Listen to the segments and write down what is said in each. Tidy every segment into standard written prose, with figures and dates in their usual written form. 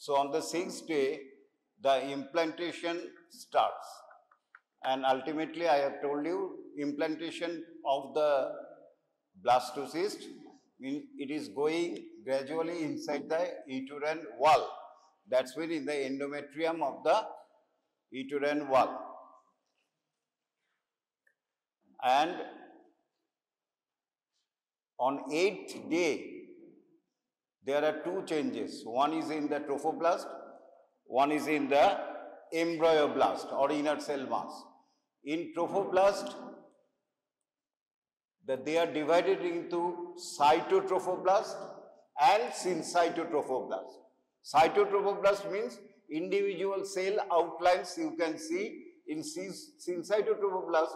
So on the 6th day, the implantation starts. And ultimately, I have told you, implantation of the blastocyst means it is going gradually inside the uterine wall. That's where in the endometrium of the uterine wall. And on 8th day, there are two changes. One is in the trophoblast, one is in the embryoblast or inner cell mass. In trophoblast, they are divided into cytotrophoblast and syncytotrophoblast. Cytotrophoblast means individual cell outlines you can see. In syncytotrophoblast,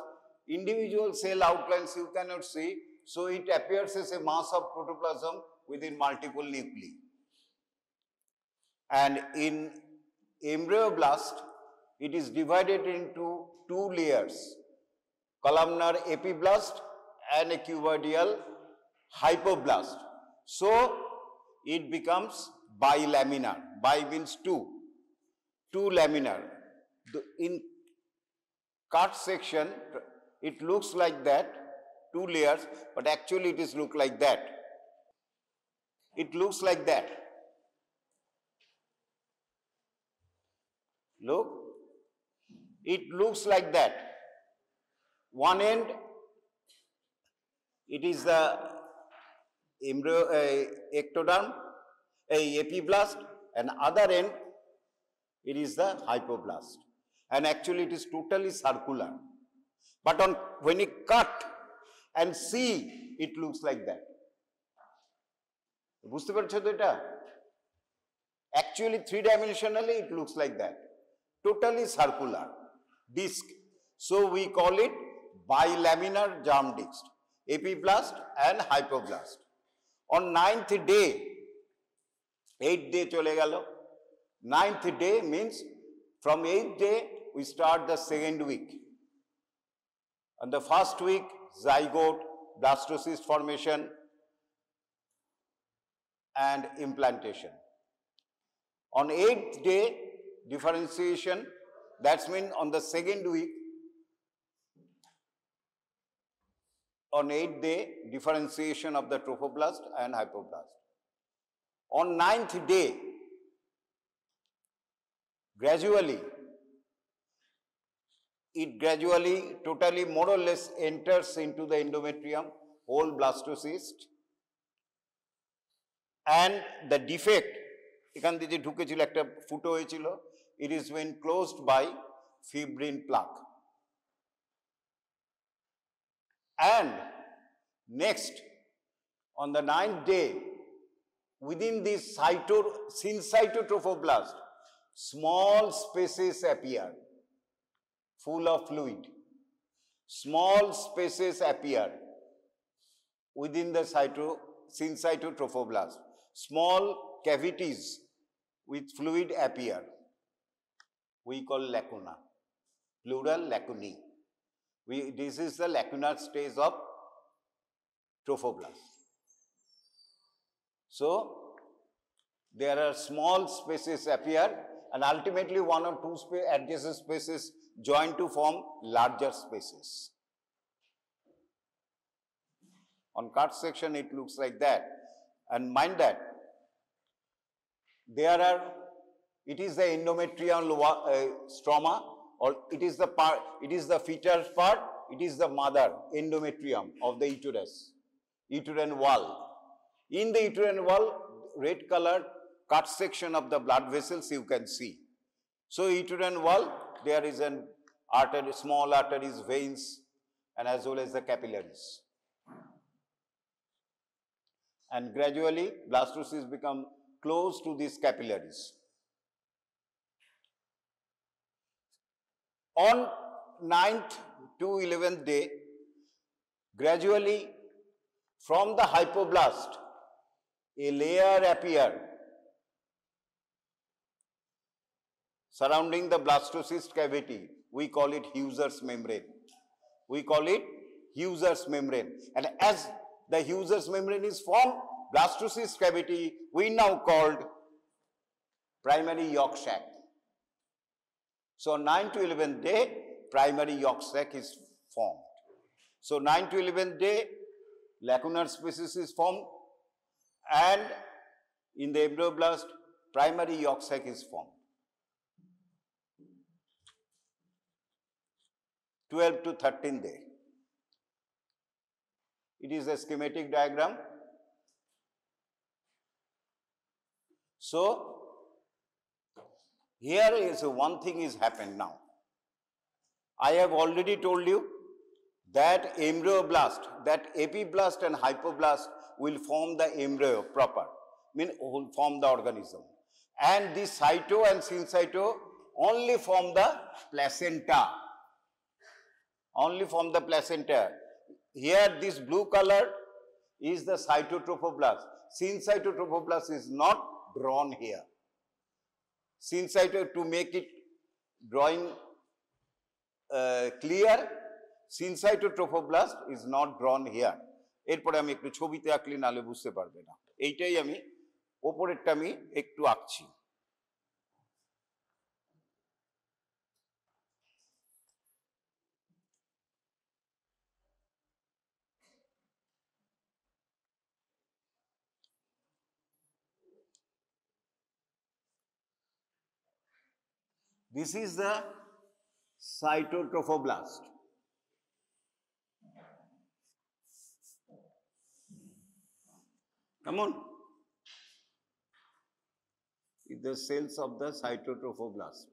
individual cell outlines you cannot see, so it appears as a mass of protoplasm within multiple nuclei. And in embryoblast, it is divided into two layers, columnar epiblast and a cuboidal hypoblast. So it becomes bilaminar. Bi means two laminar. In cut section, it looks like that, two layers, but actually it is look like that. It looks like that. Look, it looks like that. One end, it is the embryo, ectoderm, epiblast, and other end, it is the hypoblast. And actually it is totally circular. But when you cut and see, it looks like that. বুঝতে পারছো তো এটা? Actually, three-dimensionally, it looks like that. Totally circular disc. So we call it bilaminar germ disc, epiblast and hypoblast. On 9th day, 8th day chole gelo. 9th day means from 8th day we start the second week. On the first week, zygote, blastocyst formation, and implantation. On 8th day, differentiation, that's mean on the second week, on 8th day, differentiation of the trophoblast and hypoblast. On 9th day, it gradually, totally, more or less enters into the endometrium, whole blastocyst. And the defect, এখান দিয়ে যে ঢুকেছিল একটা ফুটো হয়েছিল, it is when closed by fibrin plaque. And next, on the 9th day, within this syncytotrophoblast, small spaces appear, full of fluid. Small spaces appear within the syncytotrophoblast. Small cavities with fluid appear. We call lacuna, plural lacunae. This is the lacunar stage of trophoblast. So, there are small spaces appear, and ultimately one or two adjacent spaces join to form larger spaces. On cut section, it looks like that. And mind that, it is the endometrial stroma, or it is the fetal part, it is the mother endometrium of the uterus, uterine wall. In the uterine wall, red colored cut section of the blood vessels you can see. So uterine wall, there is an artery, small arteries, veins, and as well as the capillaries. And gradually, blastocysts become close to these capillaries. On 9th to 11th day, gradually, from the hypoblast, a layer appear surrounding the blastocyst cavity. We call it Husser's membrane. We call it Husser's membrane. And as the Husser's membrane is formed, blastocyst cavity we now called primary yolk sac. So 9 to 11th day, primary yolk sac is formed. So 9 to 11th day, lacunar species is formed, and in the embryoblast, primary yolk sac is formed. 12 to 13th day. It is a schematic diagram. So here is one thing is happened now. I have already told you that embryoblast, that epiblast and hypoblast will form the embryo proper, mean will form the organism. And the cyto and syncyto only form the placenta. Only form the placenta. Here this blue color is the cytotrophoblast. Syncytotrophoblast is not drawn here. Syncyto, to make it drawing clear, syncytotrophoblast is not drawn here. এরপরে আমি একটু ছবিতে আঁকলে নালে বুঝতে পারবে না। এইটাই আমি ওপরেরটা আমি একটু আঁকছি। This is the cytotrophoblast. Come on. The cells of the cytotrophoblast.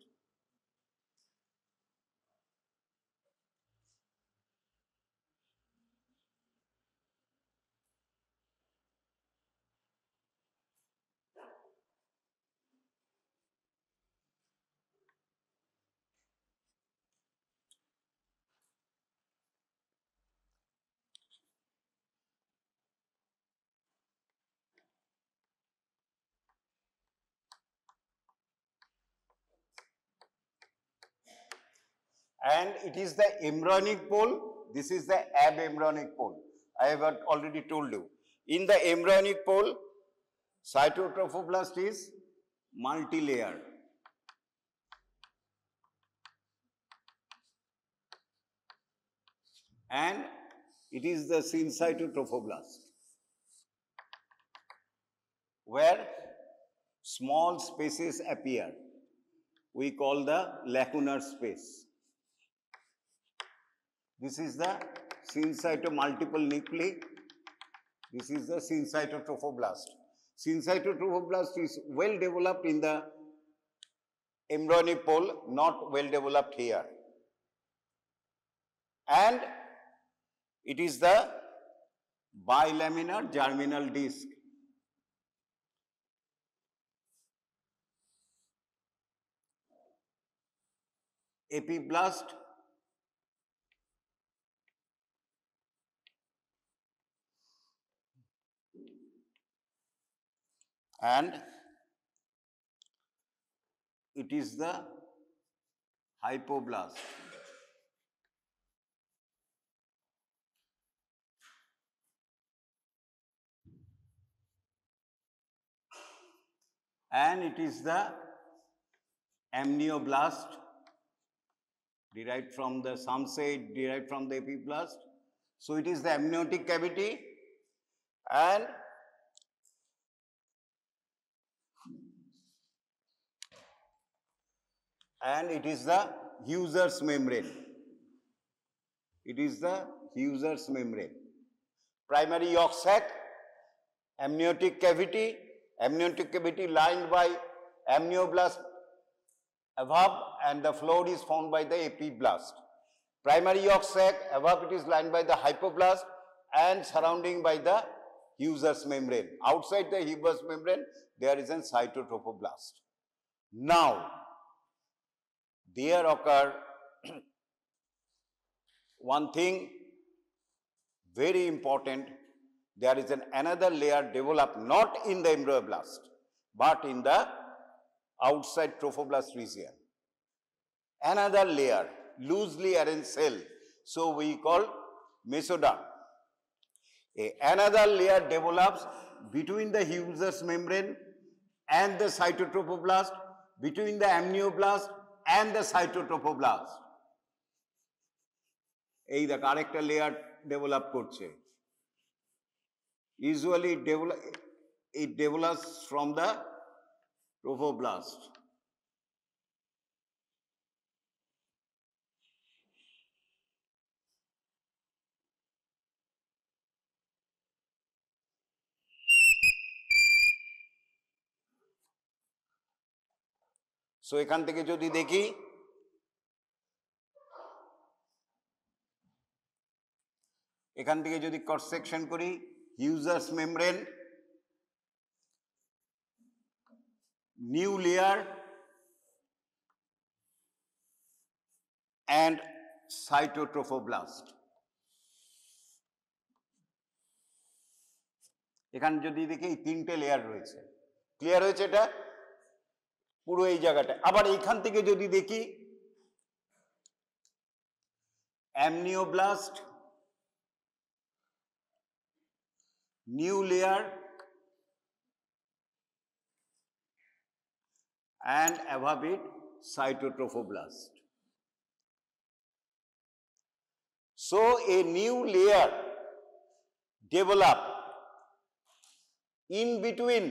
And it is the embryonic pole. This is the abembryonic pole. I have already told you. In the embryonic pole, cytotrophoblast is multi-layered. And it is the syncytotrophoblast, where small spaces appear. We call the lacunar space. This is the syncyto multiple nuclei. This is the syncytotrophoblast. Syncytotrophoblast is well developed in the embryonic pole, not well developed here. And it is the bilaminar germinal disc. Epiblast, and it is the hypoblast. And it is the amnioblast, derived from the, some say derived from the epiblast. So it is the amniotic cavity, and it is the Husser's membrane. It is the Husser's membrane. Primary yolk sac, amniotic cavity lined by amnioblast above, and the floor is formed by the epiblast. Primary yolk sac, above it is lined by the hypoblast and surrounding by the Husser's membrane. Outside the Husser's membrane, there is a cytotrophoblast. Now, there occur one thing very important. There is another layer developed not in the embryoblast, but in the outside trophoblast region. Another layer, loosely arranged cell. So we call mesoderm. Another layer develops between the Husser's membrane and the cytotrophoblast, between the amnioblast and the cytotrophoblast. এই দেখ আরেকটা layer develop করছে। Usually it develops from the trophoblast. So এখান থেকে যদি দেখি এখান থেকে যদি ক্রস সেকশন করি হিউজাস membrane new layer and cytotrophoblast এখানে যদি দেখি এই তিনটে লেয়ার রয়েছে ক্লিয়ার হয়েছে এটা পুরো এই জায়গাটা আবার এইখান থেকে যদি দেখি amnioblast new layer and above it cytotrophoblast. So a new layer develop in between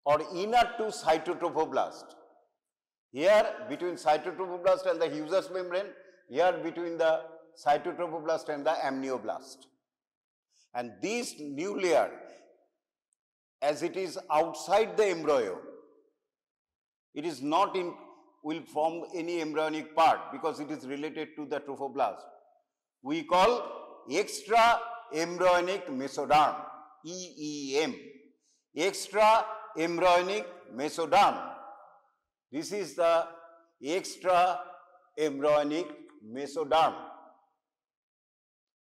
or inner to cytotrophoblast. Here between cytotrophoblast and the Hughes membrane, here between the cytotrophoblast and the amnioblast. And this new layer, as it is outside the embryo, it is not in will form any embryonic part because it is related to the trophoblast. We call extra embryonic mesoderm, EEM, extra embryonic mesoderm. This is the extra embryonic mesoderm.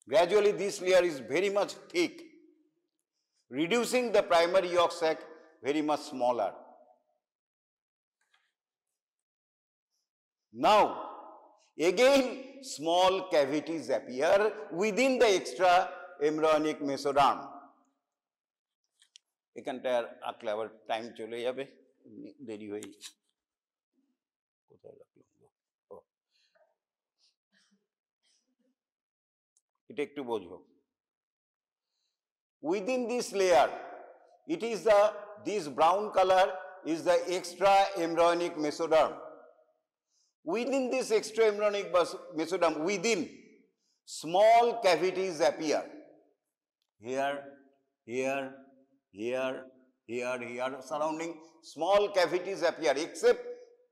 Gradually this layer is very much thick, reducing the primary yolk sac very much smaller. Now again small cavities appear within the extra embryonic mesoderm. এখানটার আঁকলে আবার time চলে যাবে দেরি হয়ে কোথায় রাখলাম এটা একটু বোঝো within this layer it is the this brown color is the extra embryonic mesoderm. Within this extra embryonic mesoderm, within small cavities appear. Here, here, here, here, here, surrounding small cavities appear,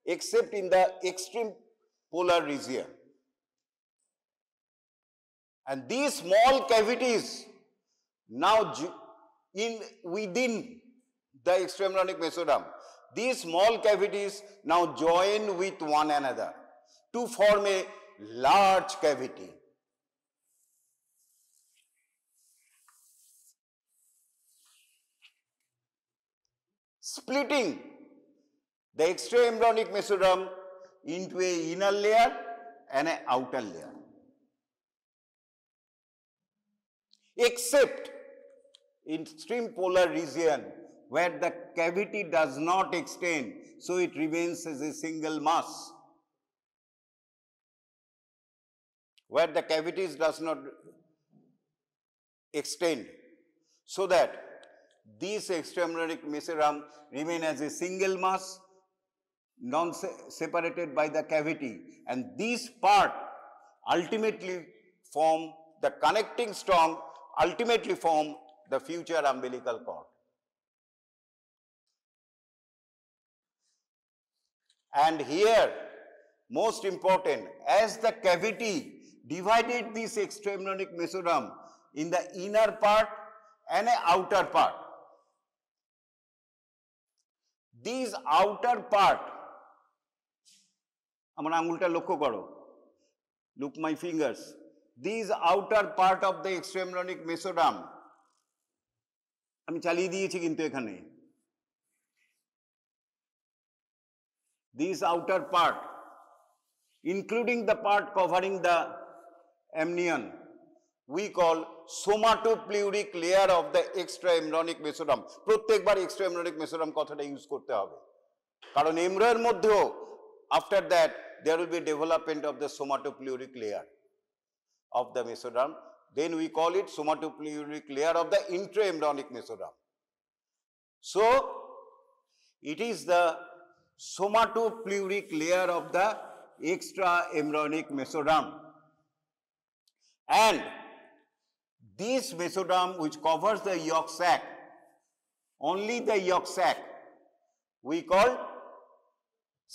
except in the extreme polar region. And these small cavities now within the extra embryonic mesoderm, these small cavities now join with one another to form a large cavity. Splitting the extra embryonic mesoderm into an inner layer and an outer layer. Except in extreme polar region where the cavity does not extend, so it remains as a single mass. Where the cavities does not extend, so that these extra embryonic mesoderm remain as a single mass, non-separated by the cavity, and this part ultimately form the connecting strong, ultimately form the future umbilical cord. And here, most important, as the cavity divided this extra embryonic mesoderm in the inner part and an outer part. These outer part, amar angulta lokkho koro, look my fingers. These outer part of the extra embryonic mesoderm, আমি চালিয়ে দিয়েছি কিন্তু এখানে this outer part, including the part covering the amnion, we call somatopleuric layer of the extraembryonic mesoderm. প্রত্যেকবার extraembryonic mesoderm কথাটা use করতে হবে, কারণ এমব্রয়ের মধ্যেও after that there will be development of the somatopleuric layer of the mesoderm. Then we call it somatopleuric layer of the intraembryonic mesoderm. So it is the somatopleuric layer of the extraembryonic mesoderm, and this mesoderm which covers the yolk sac, only the yolk sac, we call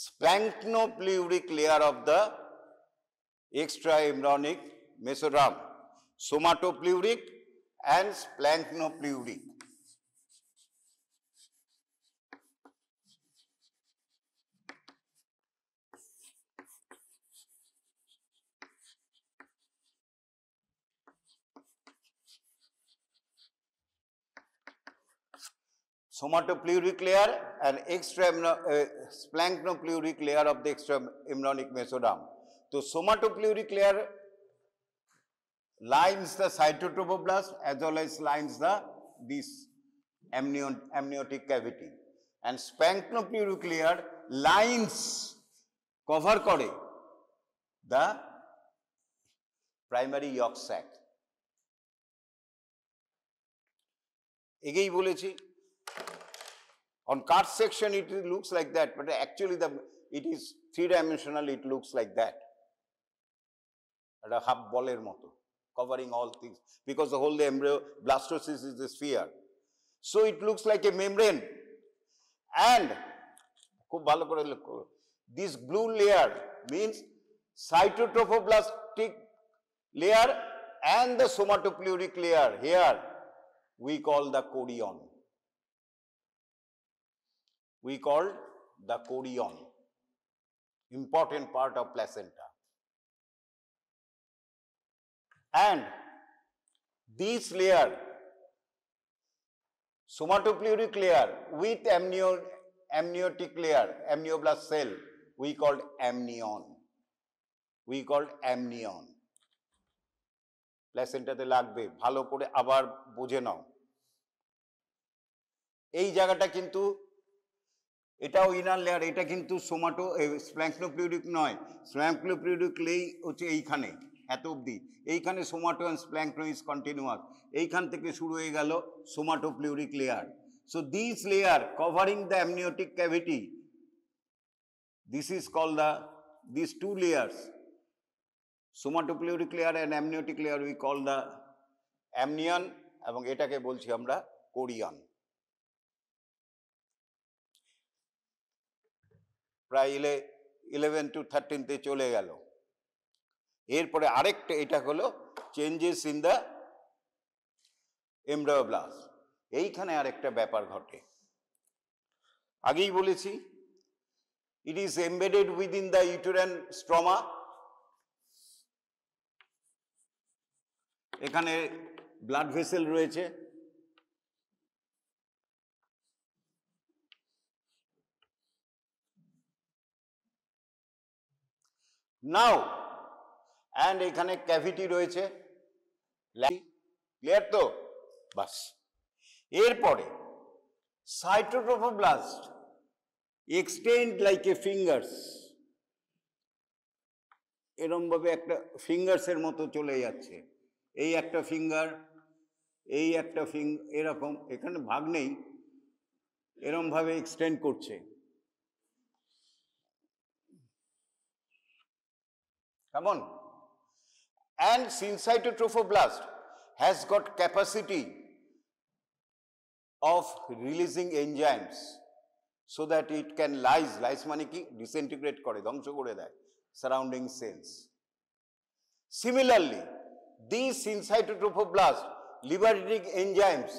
splanchnopleural layer of the extraembryonic mesoderm. Somatopleuric and splanchnopleural. Somatopleuric layer and splanchnopleural layer of the extraembryonic mesoderm. So somatopleuric layer lines the cytotrophoblast as well as lines this amniotic cavity, and splanchnopleural layer lines cover করে the primary yolk sac. এগেই বলেছি, on cut section it looks like that, but actually it is three-dimensional, it looks like that. A half ball-er moto, covering all things, because the whole embryo blastocyst is a sphere. So it looks like a membrane, and this blue layer means cytotrophoblastic layer and the somatopleuric layer. Here we call the chorion. We call the chorion, important part of placenta. And this layer, somatopleuric layer with amniotic layer, amnioblast cell, we called amnion. We called amnion. প্ল্যাসেন্টাতে লাগবে, ভালো করে আবার বুঝে নাও। এই জায়গাটা কিন্তু এটাও inner layer, এটা কিন্তু স্প্ল্যাঙ্কনোপ্লিউরিক নয়, স্প্ল্যাঙ্কনোপ্লিউরিক হচ্ছে এইখানে এত অবধি, এইখানে somato and splanchno is continuous, এইখান থেকে শুরু হয়ে গেল somatopleuric layer. So this layer covering the amniotic cavity, this is called this two layers, somatopleuric layer and amniotic layer, we call the amnion, এবং এটাকে বলছি আমরা কোরিয়ন। প্রায় 11 to 13 চলে গেল। এরপরে আরেকটা, এটা হলো চেঞ্জেস ইন দ্য এমব্রায়োব্লাস্ট। এইখানে আরেকটা ব্যাপার ঘটে, আগেই বলেছি, it is embedded within the uterine stroma. এখানে ব্লাড ভেসেল রয়েছে, নাও, অ্যান্ড এখানে ক্যাভিটি রয়েছে, ক্লিয়ার তো? বাস। এরপরে cytotrophoblast extend like a fingers, এরম ভাবে একটা ফিঙ্গার্সের মতো চলে যাচ্ছে, এই একটা ফিঙ্গার, এই একটা এরকম, এখানে ভাগ নেই, এরম ভাবে এক্সটেন্ড করছে। Come on. And syncytotrophoblast has got capacity of releasing enzymes so that it can lyse মানে কি, disintegrate করে, ধ্বংস করে দেয় surrounding cells. Similarly, these syncytotrophoblast liberating enzymes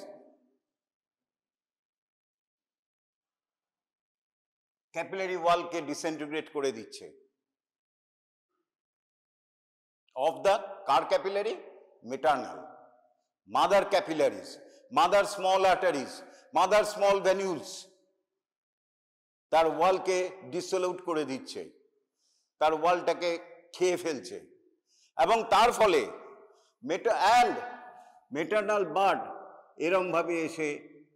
capillary wall K disintegrate করে দিচ্ছে। Of the car capillary? Maternal. Mother capillaries, mother small arteries, mother small venules, তার ওয়ালকে ডিসোলিউট করে দিচ্ছে, তার ওয়ালটাকে খেয়ে ফেলছে, এবং তার ফলে and maternal bud এরম ভাবে এসে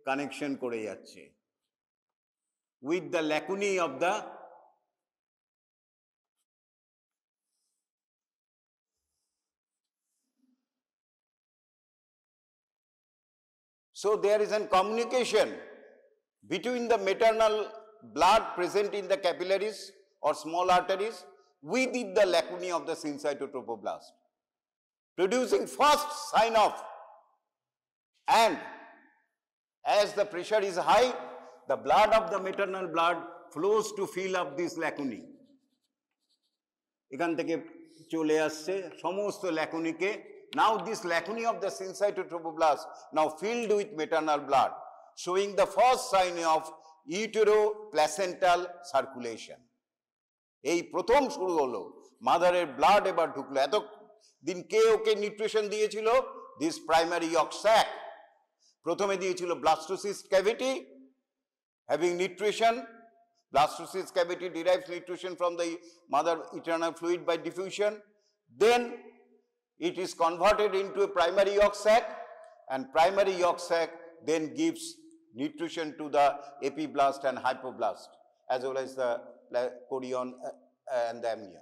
কানেকশন করে যাচ্ছে with the lacunae of the so there is a communication between the maternal blood present in the capillaries or small arteries within the lacunae of the syncytotrophoblast, producing first sign of, and as the pressure is high, the blood of the maternal blood flows to fill up this lacunae. এখান থেকে চলে আসছে সমস্ত lacunae. Now this lacunae of the syncytotrophoblast now filled with maternal blood, showing the first sign of uteroplacental circulation. এই প্রথম শুরু হলো মাদারের blood এবার ঢুকলো এত দিন কে ওকে নিউট্রিশন দিয়েছিল দিস প্রাইমারি ইয়ক স্যাক প্রথমে দিয়েছিল blastocyst cavity having nutrition blastocyst cavity derives nutrition from the mother internal fluid by diffusion, then it is converted into a primary yolk sac, and primary yolk sac then gives nutrition to the epiblast and hypoblast as well as the chorion and the amnion.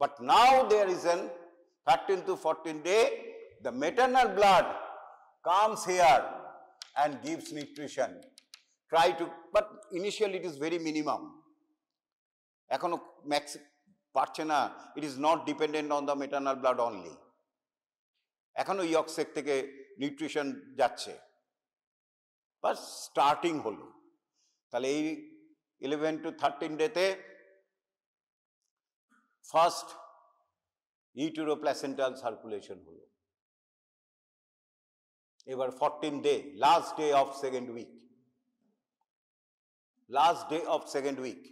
But now there is an 13 to 14 day, the maternal blood comes here and gives nutrition. Try to, but initially it is very minimum. Ekhono max parche na, it is not dependent on the maternal blood only. Ekhono yolk sac theke nutrition jacche. But starting holo. Tale ei 11 to 13 day te first uteroplacental circulation holo. Ebar 14 day, last day of second week. Last day of second week.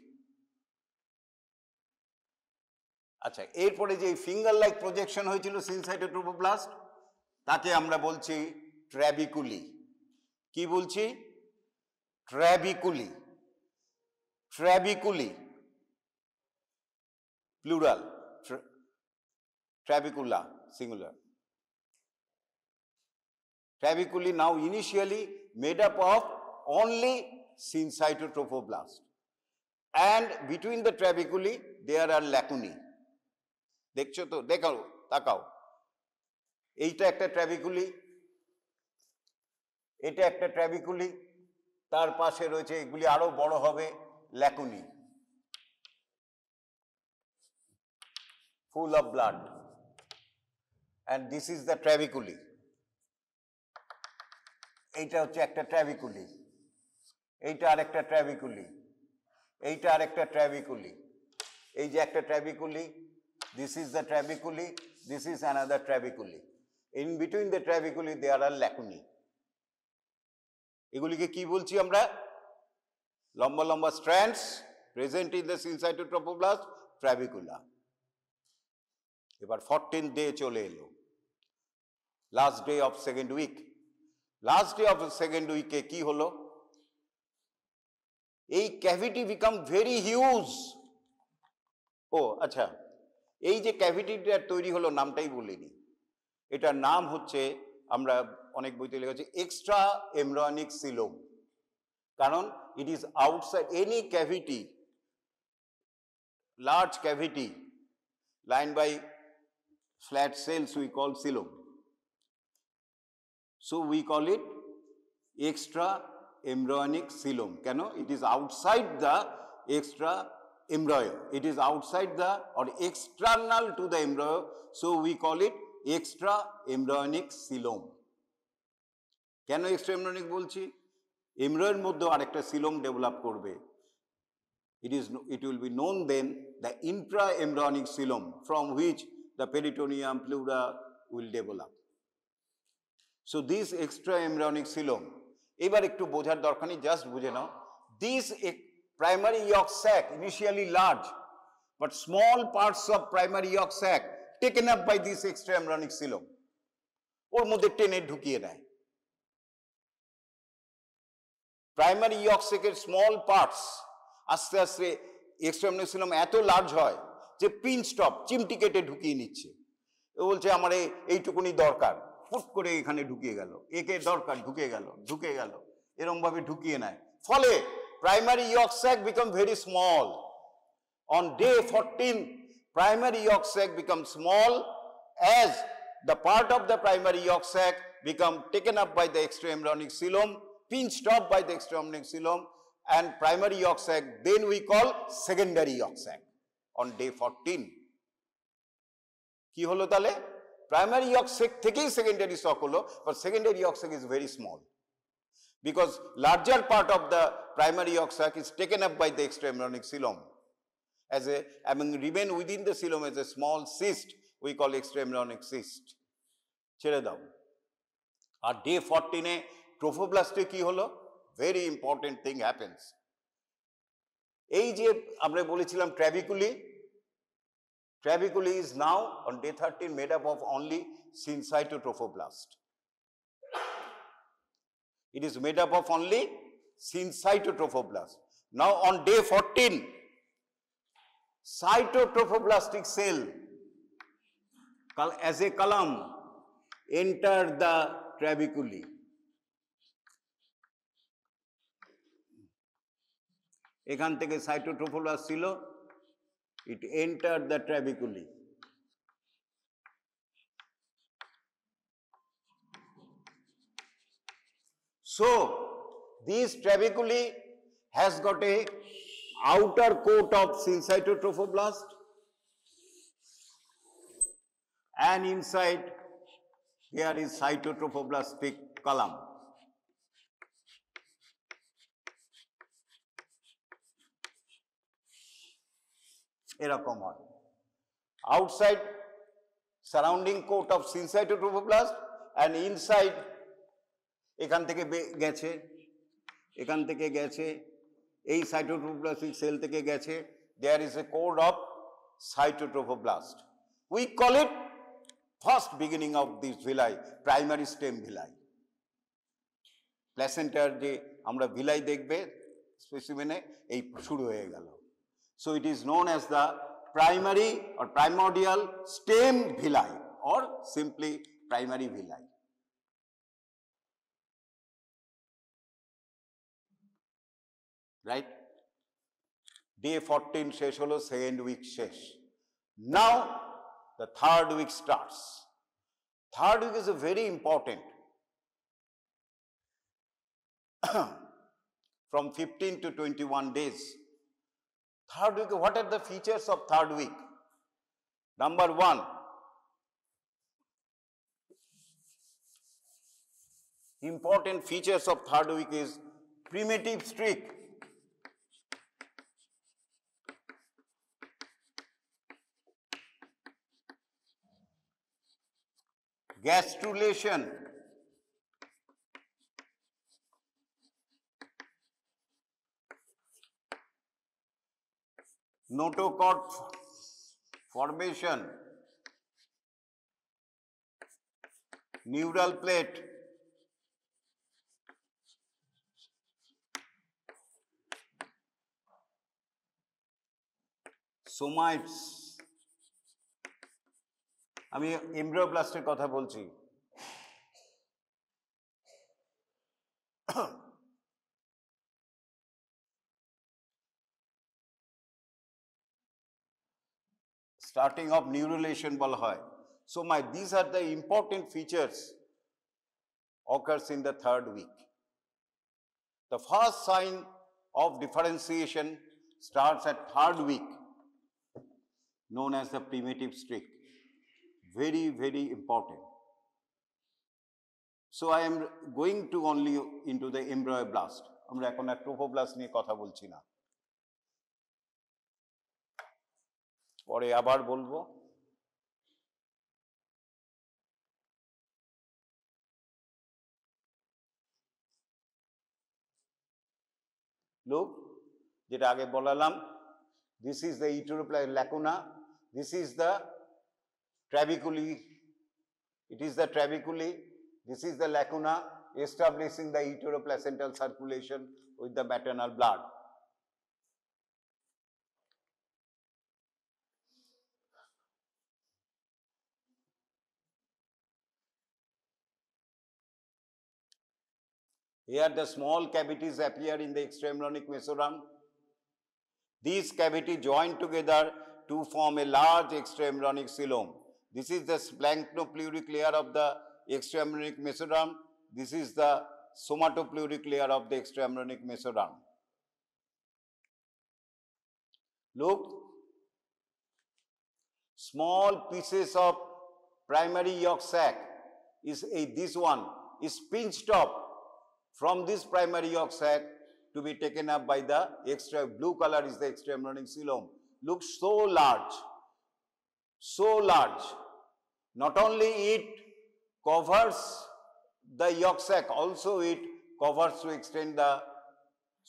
আচ্ছা এরপরে যে finger like projection হয়েছিল সিনসাইটোট্রোফোব্লাস্ট তাকে আমরা বলছি trabeculae কি বলছি trabeculae trabeculae plural trabecula singular trabeculae now initially made up of only syncytotrophoblast, and between the trabeculae there are lacunae. দেখছো তো দেখাও তাকাও এইটা একটা ট্র্যাবিকুলি এটা একটা ট্র্যাবিকুলি তার পাশে রয়েছে এগুলি আরো বড় হবে lacunae full of blood, and this is the trabeculae. এইটা হচ্ছে একটা ট্র্যাবিকুলি এইটা আরেকটা ট্র্যাবিকুলি এইটা আরেকটা ট্র্যাবিকুলি এই যে একটা ট্র্যাবিকুলি this is the trabeculae, this is another trabeculae. In between the trabeculae there are lacunae. এগুলিকে কি বলছি আমরা লম্বা লম্বা strands present in the syncytotrophoblast trabecula. এবার 14th day চলে এলো last day of second week. Last day of the second week এ কি হলো এই ক্যাভিটি বিকাম ভেরি হিউজ ও আচ্ছা এই যে ক্যাভিটিটা তৈরি হলো নামটাই বলিনি এটার নাম হচ্ছে আমরা অনেক বইতে লেখা আছে এক্সট্রা এমব্রায়োনিক সিলোম কারণ it is outside any cavity large cavity line by flat cells we call coelom so we call it extra embryonic coelom. Keno? It is outside the extra embryo. It is outside the or external to the embryo. So we call it extra embryonic coelom. Keno extra embryonic bolchi? Embryoর মধ্যে আরেকটা coelom develop করবে. It will be known then the intra embryonic coelom from which the peritoneum pleura will develop. So this extra embryonic coelom এবার একটু বোঝার দরকার নেই just বুঝে নাও this primary yolk sac initially large but small parts of primary yolk sac taken up by this extra embryonic coelom ওর মধ্যে টেনে ঢুকিয়ে দেয় প্রাইমারি ইয়ক সেকের স্মল পার্টস আস্তে আস্তে এক্সট্রা embryonic coelom এত লার্জ হয় যে পিন স্টপ চিমটি কেটে ঢুকিয়ে নিচ্ছে ও বলছে আমার এইটুকুনি দরকার, ফুট করে এখানে ঢুকিয়ে গেল, একে দরকার ঢুকে গেল এরকম ভাবে ঢুকিয়ে নেয়, ফলে primary yolk sac become very small. On day 14, primary yolk sac becomes small as the part of the primary yolk sac become taken up by the extraembryonic xylem, pinched off by the extraembryonic xylem, and primary yolk sac then we call secondary yolk sac on day 14. কি হলো তাহলে? Primary yolk sac থেকেই secondary sac হলো, but secondary yolk sac is very small because larger part of the primary yolk sac is taken up by the extraembryonic xylem. As a, remain within the xylem as a small cyst, we call extraembryonic cyst. ছেড়ে দাও। আর day 14 এ ট্রোফোব্লাস্টে কি হলো? Very important thing happens. এই যে আমরা বলেছিলাম ট্র্যাবিকুলি is now on day 13 made up of only syncytotrophoblast. It is made up of only syncytotrophoblast. Now on day 14, cytotropoblastic cell as a column enter the trabeculae. এখান থেকে cytotrophoblast ছিল, it entered the trabeculae. So this trabeculae has got a outer coat of syncytotrophoblast and inside here is cytotrophoblastic column. এরকম হয়। Outside surrounding coat of syncytotrophoblast and inside এখান থেকে গেছে এই cytotropoblastic cell থেকে গেছে, there is a core of cytotrophoblast. We call it first beginning of this villi, primary stem villi. প্ল্যাসেন্টার যে আমরা villi দেখবে স্পেসিমেনে এই শুরু হয়ে গেল। So it is known as the primary or primordial stem villi or simply primary villi. Right? Day 14 শেষ হলো, second week শেষ. Now the third week starts. Third week is a very important. From 15 to 21 days. Third week, what are the features of third week? Number one, important features of third week is primitive streak. Gastrulation, notochord formation, neural plate, somites. আমি এমব্রিওব্লাস্টের কথা বলছি। Starting of neurulation বলা হয়। So these are the important features occurs in the third week. The first sign of differentiation starts at third week, known as the primitive streak. Very, very important. So I am going to only into the embryoblast. আমরা এখন আর trophoblast নিয়ে কথা বলছি না, পরে আবার বলবো। Look, যেটা আগে বলালাম, this is the lacuna, this is the trabeculae, it is the trabeculae, this is the lacuna establishing the uteroplacental circulation with the maternal blood. Here the small cavities appear in the extraembryonic mesoderm. These cavities join together to form a large extraembryonic coelom. This is the splanchnopleuric layer of the extraembryonic mesoderm. This is the somatopleuric layer of the extraembryonic mesoderm. Look, small pieces of primary yolk sac this one is pinched off from this primary yolk sac to be taken up by the blue color is the extraembryonic coelom. Looks so large, so large. Not only it covers the yolk sac, also it covers to extend the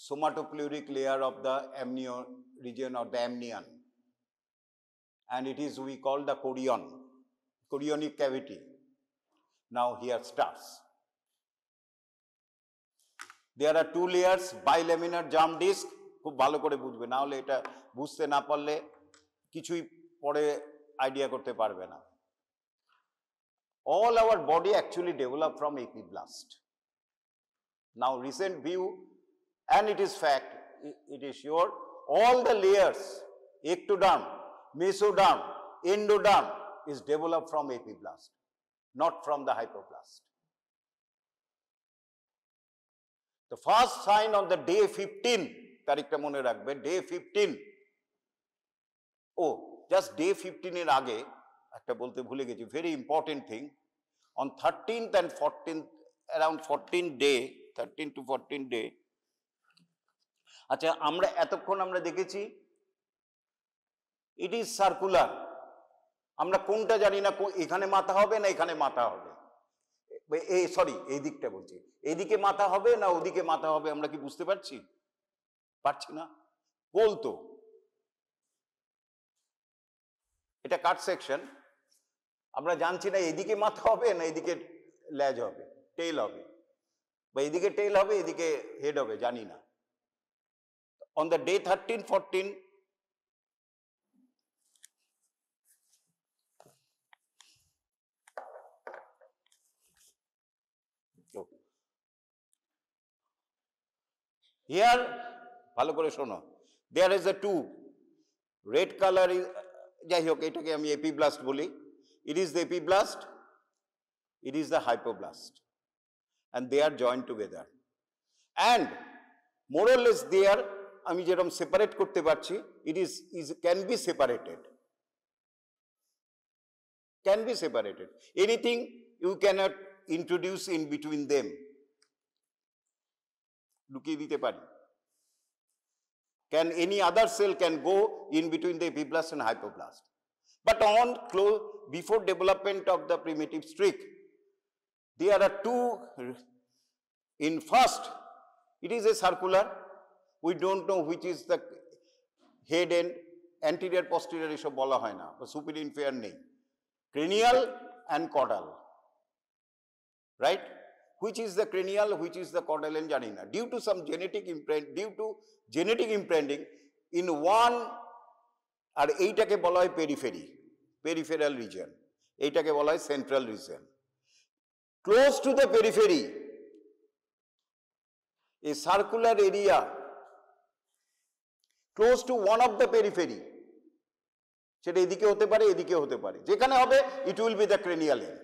somatopleuric layer of the amnion region or the amnion. And it is, we call the chorionic cavity. Now here starts. There are two layers, bilaminar germ disc. খুব ভালো করে বুঝবে, না হলে এটা বুঝতে না পারলে কিছুই পরে আইডিয়া করতে পারবে না। All our body actually developed from epiblast. Now recent view, and it is fact, it is sure, all the layers, ectoderm, mesoderm, endoderm is developed from epiblast, not from the hypoblast. The first sign on the day 15, তারিখটা মনে রাখবে, day 15. Oh, just day 15 এর আগে একটা বলতে ভুলে গেছি, very important thing. On 13th and 14th, around 14th day, 13 to 14 day, আচ্ছা আমরা এতক্ষণ আমরা দেখেছি it is circular. আমরা কোনটা জানি না, এখানে মাথা হবে না এখানে মাথা হবে, সরি এই দিকটা বলছি, এইদিকে মাথা হবে না ওদিকে মাথা হবে, আমরা কি বুঝতে পারছি? পারছি না। বলতো এটা কাট সেকশন, আমরা জানছি না এদিকে মাথা হবে না এদিকে লেজ হবে, টেইল হবে, বা এদিকে টেইল হবে এদিকে হেড হবে, জানি না। On the day 13, 14, here, ভালো করে শোনো, there is a tube, red color is, যাই হোক এটাকে আমি epiblast বলি, it is the epiblast, it is the hypoblast, and they are joined together, and more or less they are, আমি যেরকম সেপারেট করতে পারছি, it is can be separated, anything you cannot introduce in between them, লুকিয়ে দিতে পারি। Can any other cell can go in between the epiblast and hypoblast, but on before development of the primitive streak, there are two. In first, it is a circular. We don't know which is the head end, anterior posterior এসব বলা হয় না, বা superior inferior নেই, cranial and caudal, right? Which is the cranial, which is the caudal and জানি না, due to some genetic imprinting in one, আর এইটাকে বলা হয় peripheral region, এইটাকে বলা হয় central region. Close to the periphery, a circular area close to one of the periphery, সেটা এদিকে হতে পারে এদিকে হতে পারে, যেখানে হবে it will be the cranial end.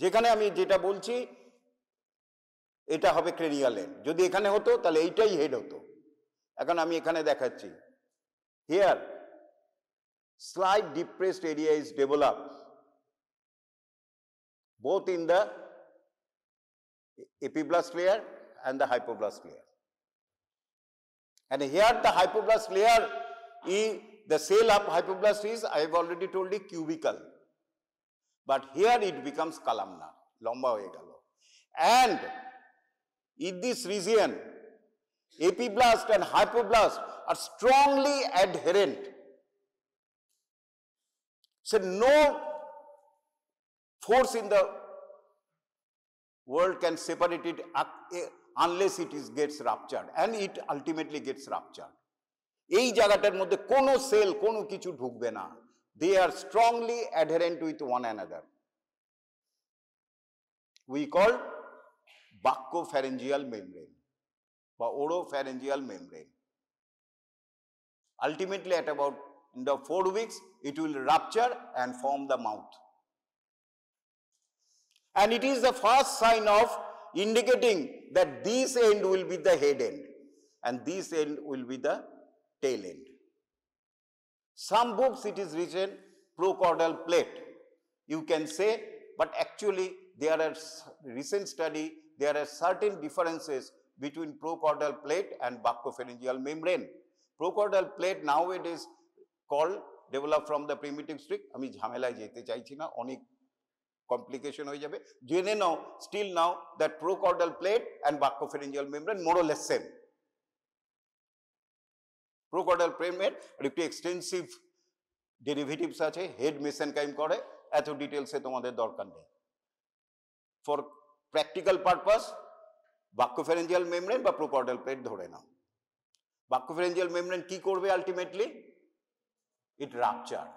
যেখানে আমি যেটা বলছি এটা হবে ক্রেনিয়াল এন্ড, যদি এখানে হতো তাহলে এইটাই হেড হতো। এখন আমি এখানে দেখাচ্ছি, here slight depressed area is developed both in the epiblast layer and the hypoblast layer, and here the hypoblast layer is the cell of hypoblast is, I have already told you, cubical, but here it becomes columnar, লম্বা হয়ে গেল, and in this region epiblast and hypoblast are strongly adherent, so no force in the world can separate it unless it gets ruptured, and it ultimately gets ruptured. এই জায়গাটার মধ্যে কোনো sell কোনো কিছু ঢুকবে না, they are strongly adherent with one another. We call buccopharyngeal membrane বা oropharyngeal membrane. Ultimately, at about in the 4 weeks, it will rupture and form the mouth. And it is the first sign of indicating that this end will be the head end and this end will be the tail end. Some books it is written procaudal plate, you can say, but actually there are recent study, there are certain differences between procaudal plate and buccopharyngeal membrane. Procaudal plate nowadays called developed from the primitive streak. আমি ঝামেলায় যেতে চাইছি না, অনেক complication হয়ে যাবে, জেনে নাও still now that procaudal plate and buccopharyngeal membrane more or less same. Procaudal plate আর একটু এক্সটেন্সিভ ডেরিভেটিভস আছে, হেড মেসেনকাইম করে, এত ডিটেলসে তোমাদের দরকার নেই। For practical purpose buccopharyngeal membrane বা procaudal plate ধরে নাও। buccopharyngeal membrane কি করবে ultimately? It rupture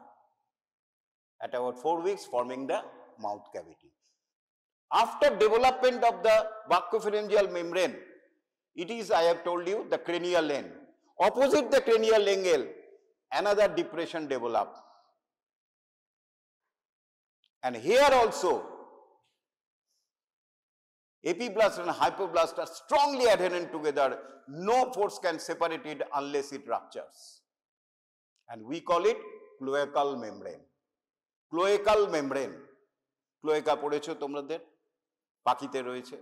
at about 4 weeks, forming the mouth cavity. After development of the buccopharyngeal membrane, it is, I have told you, the cranial end. Opposite the cranial angle, another depression develop. And here also, epiblast and hypoblast are strongly adherent together. No force can separate it unless it ruptures. And we call it cloacal membrane. Cloacal membrane. Cloaca পড়েছো তোমাদের, পাখিতে রয়েছে।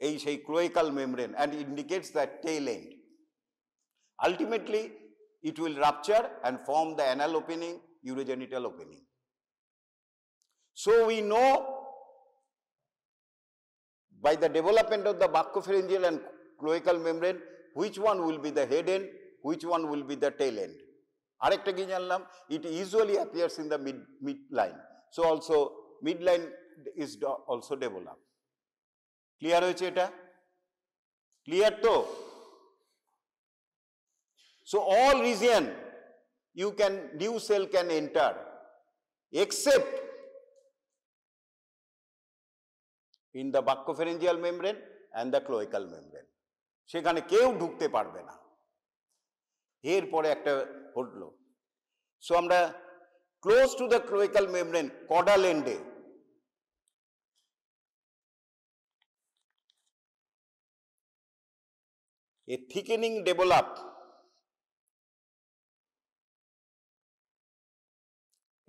এই সেই cloacal membrane and indicates the tail end. Ultimately, it will rupture and form the anal opening, urogenital opening. So we know by the development of the buccopharyngeal and cloacal membrane which one will be the head end, which one will be the tail end. আরেকটা কি জানলাম, it usually appears in the midline. So also midline is also developed. Clear হয়েছে এটা? Clear তো? So all region new cell can enter except in the buccopharyngeal membrane and the cloacal membrane. সেখানে কেউ ঢুকতে পারবে না। এরপরে একটা ঘটলো। সো আমরা close to the cloacal membrane caudal এন্ডে a thickening develop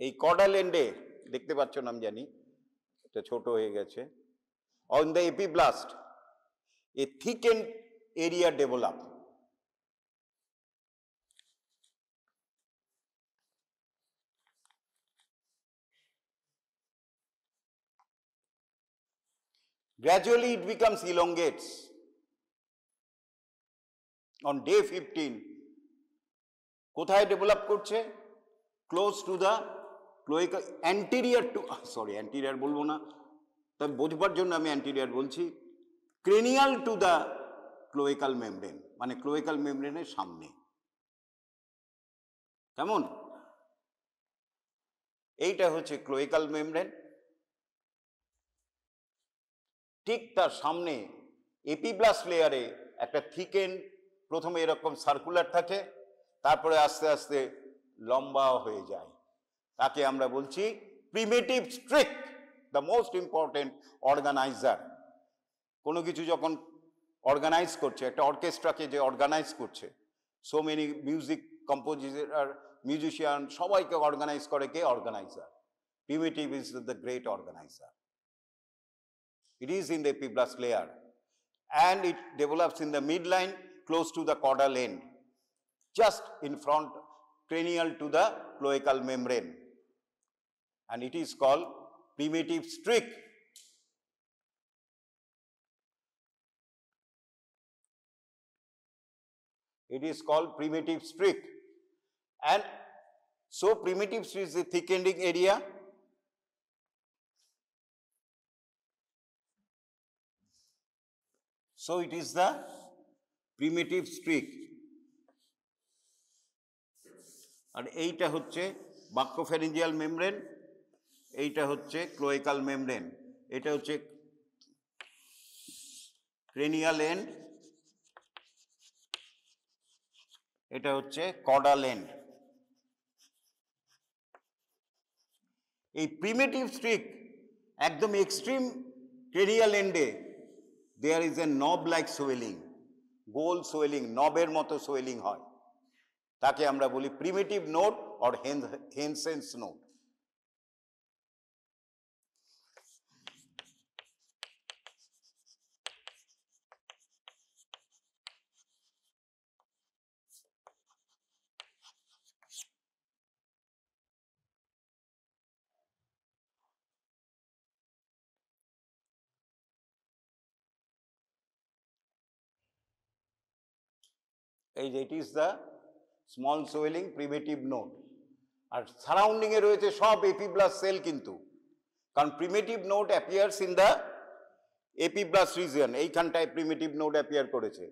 এই কডাল এন্ডে দেখতে পাচ্ছ না, আমি জানি এটা ছোট হয়ে গেছে। on the epiblast a thickened area develop. Gradually it becomes elongates. On day 15 কোথায় ডেভেলপ করছে? Close to the cloacal, anterior to, sorry anterior বলবো না, তবে বোঝবার জন্য আমি অ্যান্টিরিয়ার বলছি, cranial to the cloacal membrane, মানে ক্লোয়াকাল মেমব্রেনের সামনে। কেমন? এইটা হচ্ছে ক্লোয়াকাল মেমব্রেন, ঠিক তার সামনে এপিব্লাস্ট লেয়ারে একটা থিকেন, প্রথমে এরকম সার্কুলার থাকে, তারপরে আস্তে আস্তে লম্বা হয়ে যায়, তাকে আমরা বলছি primitive streak, the most important organiser. কোনো কিছু যখন অর্গানাইজ করছে, একটা অর্কেস্ট্রাকে যে অর্গানাইজ করছে, so many music composer, musician, সবাইকে অর্গানাইজ করে কে? Organiser. Primitive is the great organiser. It is in the epiblast layer and it develops in the midline close to the caudal end, just in front, cranial to the cloacal membrane, and it is called primitive streak. It is called primitive streak, and so primitive streak is the thick ending area. So it is the primitive streak. আর এইটা হচ্ছে buccopharyngeal membrane, এইটা হচ্ছে cloacal membrane, এটা হচ্ছে cranial end, এটা হচ্ছে caudal end. এই primitive streak একদম এক্সট্রিম ক্রেনিয়াল এন্ডে there is a knob like swelling, গোল সোয়েলিং, নবের মতো সোয়েলিং হয়, তাকে আমরা বলি primitive node or Hensen's node. এই যে it is the small swelling primitive node. আর সারাউন্ডিং এ রয়েছে সব এপিব্লাস্ট সেল, কিন্তু কারণ primitive node appears in the epiblast region, এইখানটায় প্রিমিটিভ নোড অ্যাপিয়ার করেছে,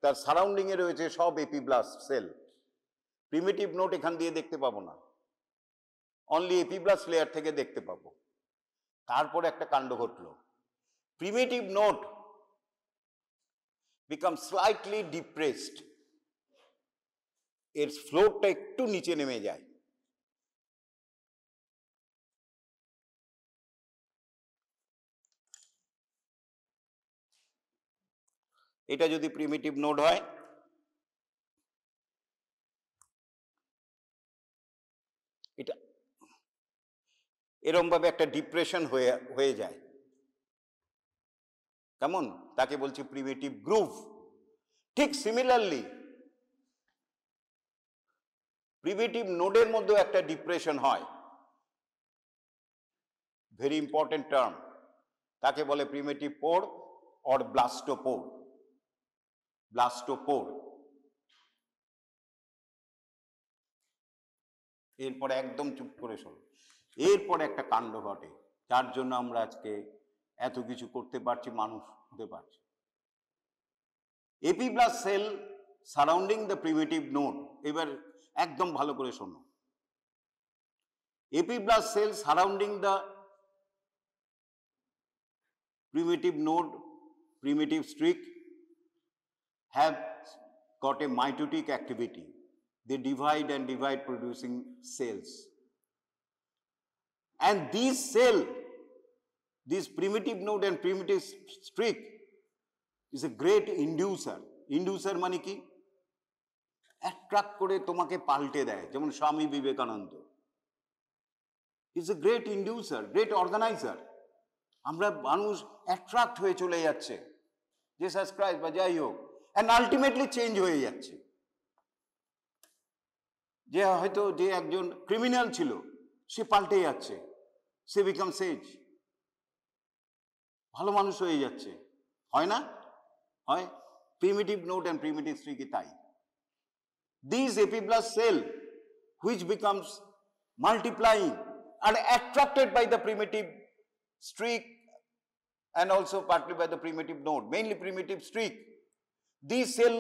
তার সারাউন্ডিং এ রয়েছে সব এপিব্লাস্ট সেল। প্রিমিটিভ নোড এখান দিয়ে দেখতে পাবো না, অনলি এপিব্লাস্ট লেয়ার থেকে দেখতে পাবো। তারপর একটা কাণ্ড ঘটলো, primitive node become slightly depressed, এর ফ্লোরটা একটু নিচে নেমে যায়। এটা যদি প্রিমিটিভ নোড হয়, এটা এরম ভাবে একটা ডিপ্রেশন হয়ে যায়, কেমন, তাকে বলছি প্রিমিটিভ গ্রুভ। ঠিক সিমিলারলি প্রিমিটিভ নোডের মধ্যে একটা ডিপ্রেশন হয়, ভেরি ইম্পর্টেন্ট টার্ম, তাকে বলে primitive poor or blastopore. Blastopore. এরপরে একদম চুপ করে শোনো, এরপরে একটা কাণ্ড ঘটে, যার জন্য আমরা আজকে এত কিছু করতে পারছি, মানুষ হতে পারছি। Epiblast cell surrounding the primitive node, এবার একদম ভালো করে শোনো, epiblast cell surrounding the primitive node, primitive streak have got a mitotic activity. They divide and divide producing cells. And these cells, this primitive node and primitive streak is a great inducer. Inducer মানে কি? Attract করে তোমাকে পাল্টে দেয়, যেমন Swami Vivekananda. Is a great inducer, great organizer. আমরা মানুষ attract হয়ে চলে যাচ্ছে জিসাস ক্রাইস্ট বা যাই হোক, অ্যান্ড আলটিমেটলি চেঞ্জ হয়ে যাচ্ছে। যে হয়তো যে একজন ক্রিমিনাল ছিল সে পাল্টে যাচ্ছে, সে বিকাম সেজ, ভালো মানুষ হয়ে যাচ্ছে, হয় না? হয়। Primitive node and primitive streak তাই। This epiblast cell which becomes multiplying are attracted by the primitive streak and also partly by the primitive node, mainly primitive streak. These cell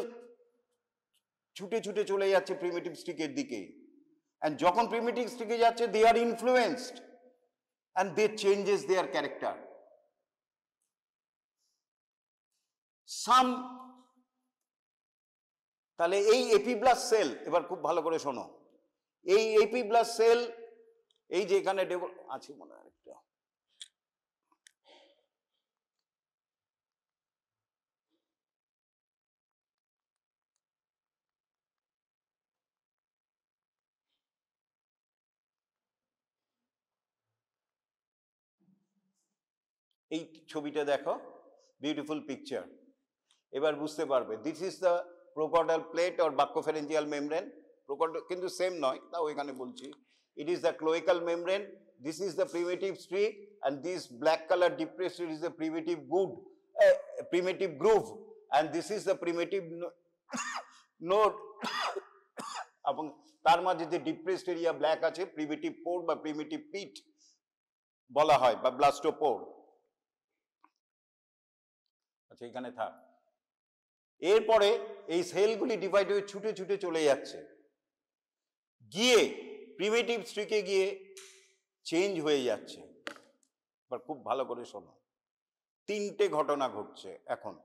ছুটে ছুটে চলে যাচ্ছে প্রিমিটিভ স্ট্রিকের দিকে, and যখন primitive স্ট্রিকে যাচ্ছে they are influenced and they changes their character. Some, তাহলে এই epiblast sell, এবার খুব ভালো করে শোনো, এই এপিব্লাস্ট সেল, এই যে এখানে আছে মনে হয় একটা, এই ছবিটা দেখো, বিউটিফুল পিকচার, এবার বুঝতে পারবে। This is the prochordal plate or buccopharyngeal membrane. কিন্তু সেম নয়, তাও এখানে বলছি। It is the cloacal membrane, this is the primitive streak, and this black color depressed is the primitive groove, and this is the primitive node. এবং তার মাঝে যে depressed area black আছে, প্রিমিটিভ পোর বা প্রিমিটিভ পিট বলা হয়, বা ব্লাস্টোপোর। আচ্ছা, এখানে থাক। এরপরে এই সেলগুলি ডিভাইড হয়ে ছুটে ছুটে চলে যাচ্ছে, গিয়ে প্রিমিটিভ স্ট্রিকে গিয়ে চেঞ্জ হয়ে যাচ্ছে। এবার খুব ভালো করে শোনো, তিনটে ঘটনা ঘটছে এখন।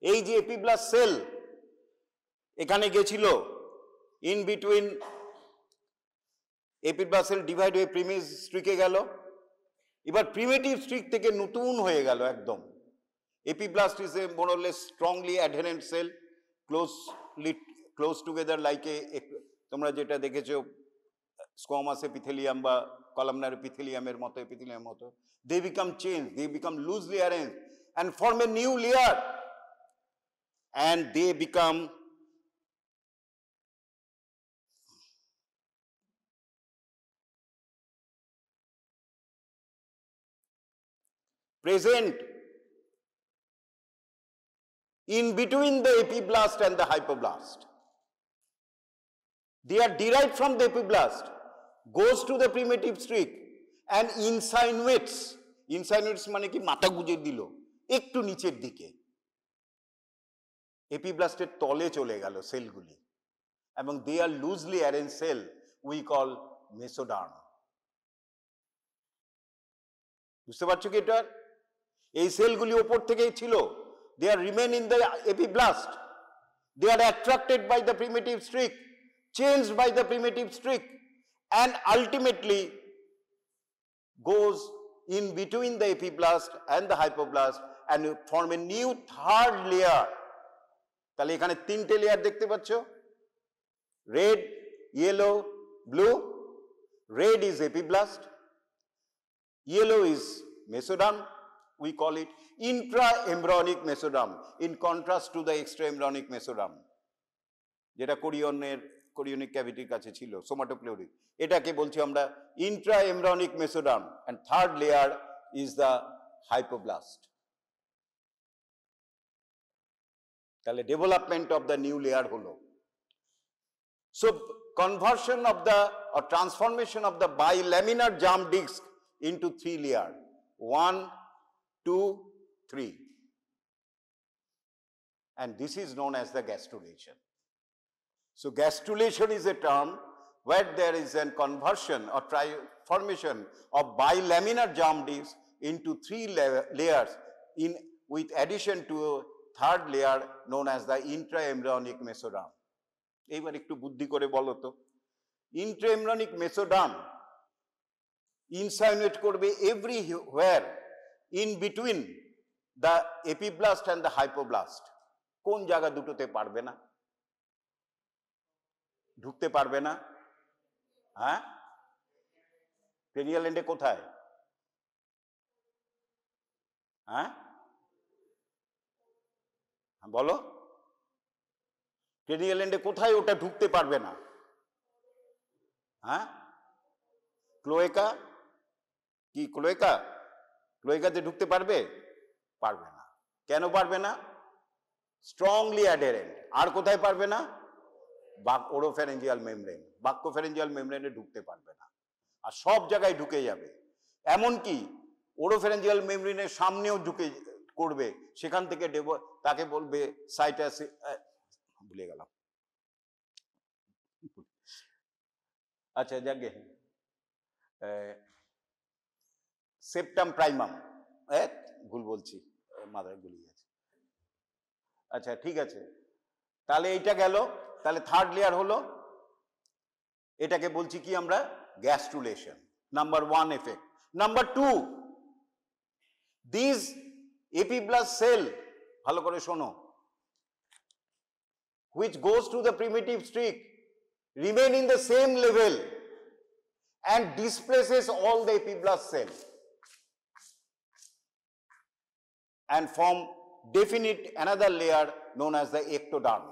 এই যে এপিব্লাস্ট সেল এখানে গেছিল, in between epiblast cell divide হয়ে প্রিমিটিভ স্ট্রিকে গেল, এবার প্রিমিটিভ স্ট্রিক থেকে নতুন হয়ে গেল একদম। Epiblast is a more or less strongly adherent cell, close together like a, তোমরা যেটা দেখেছো স্কোয়ামাস এপিথেলিয়াম বা কলামনার এপিথেলিয়ামের মতো, এপিথেলিয়ামের মতো, they become change, they become loosely arrange and form a new layer, and they become present in between the epiblast and the hypoblast. They are derived from the epiblast, goes to the primitive streak and insinuates মানে কি মাথা গুজে দিল একটু নিচের দিকে, এপিব্লাস্টের তলে চলে গেল সেলগুলি, এবং they are loosely arrange cell we call mesoderm. বুঝতে পারছো কি এটা? এই সেলগুলি ওপর থেকেই ছিল, they are remain in the epiblast, they are attracted by the primitive streak, changed by the primitive streak, and ultimately goes in between the epiblast and the hypoblast and form a new third layer. তাহলে এখানে তিনটে layer দেখতে পাচ্ছ, red, yellow, blue. Red is epiblast, yellow is mesoderm, we call it intraembryonic mesoderm in contrast to the extraembryonic mesoderm যেটা chorionic ক্যাভিটির কাছে ছিল, সোমাটোপ্লেউরিক। এটাকে বলছি আমরা intraembryonic mesoderm, and third layer is the hypoblast. তাহলে development of the new layer হলো। So conversion of the or transformation of the bilaminar germ disc into three layer, 1, 2, 3, and this is known as the gastrulation. So gastrulation is a term where there is a conversion or transformation of bilaminar germ disc into three layers in with addition to a third layer known as the intraembryonic mesoderm. এইবার একটু বুদ্ধি করে বলো তো, intraembryonic mesoderm insinuate করবে everywhere in between the epiblast and the hypoblast, কোন জায়গা দুটোতে পারবে না, ঢুকতে পারবে না? হ্যাঁ, পেরিয়াল এন্ডে কোথায়? হ্যাঁ বলো, পেরিয়াল এন্ডে কোথায় ওটা ঢুকতে পারবে না? হ্যাঁ, ক্লোয়েকা কি, ক্লোয়েকাতে ঢুকতে পারবে? পারবে না। কেন পারবে না? স্ট্রংলি অ্যাডারেন্ট। আর কোথায় পারবে না? ওরোফ্যারেঞ্জিয়াল মেমব্রেন, বাক্যোফ্যারেঞ্জিয়াল মেমব্রেনে ঢুকতে পারবে না, আর সব জায়গায় ঢুকে যাবে। এমনকি ওরোফ্যারেঞ্জিয়াল মেমব্রেনের সামনেও ঢুকে করবে, সেখান থেকে তাকে বলবে সাইটাস, ভুলে গেলাম, আচ্ছা যাকে সেপ্টাম প্রাইমাম, ভুল বলছি, মাথায় গুলিয়ে গেছে। আচ্ছা ঠিক আছে, তাহলে এইটা গেল, তাহলে থার্ড লেয়ার হলো, এটাকে বলছি কি আমরা? Gastrulation, number 1 effect. Number 2, this epiblast cell, ভালো করে শোনো, which goes to the primitive streak remain in the same level and displaces all the epiblast cell and form definite another layer known as the ectoderm.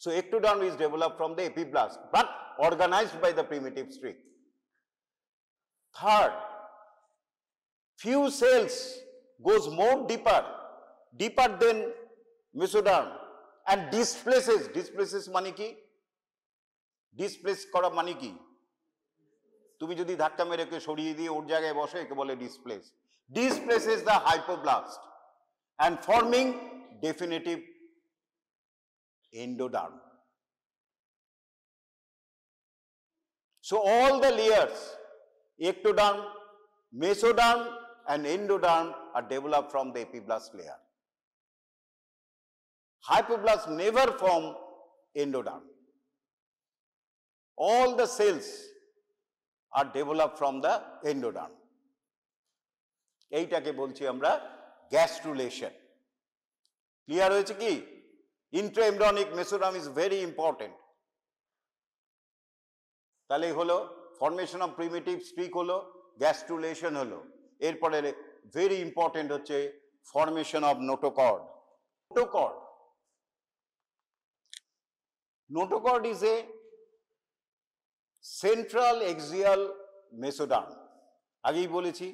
So ectoderm is developed from the epiblast but organized by the primitive streak. Third, few cells goes more deeper than mesoderm and displaces মানে কি? Displace করা মানে কি? তুমি যদি ধাক্কা মেরে কে সরিয়ে দিয়ে ওর জায়গায় বসে, একে বলে displaces the hypoblast and forming definitive endoderm. So all the layers, ectoderm, mesoderm and endoderm, are developed from the epiblast layer. Hypoblast never form endoderm. All the cells are developed from the endoderm. এইটাকে বলছি আমরা gastrulation. Clear হয়েছে কি? ইন্ট্রাএমব্রিয়নিক mesoderm is very important. তাহলে হলো formation of primitive Streak হলো, gastrulation হলো, এরপরে ভেরি ইম্পর্টেন্ট হচ্ছে formation of notochord. Notochord, notochord is a central axial mesoderm, আগেই বলেছি।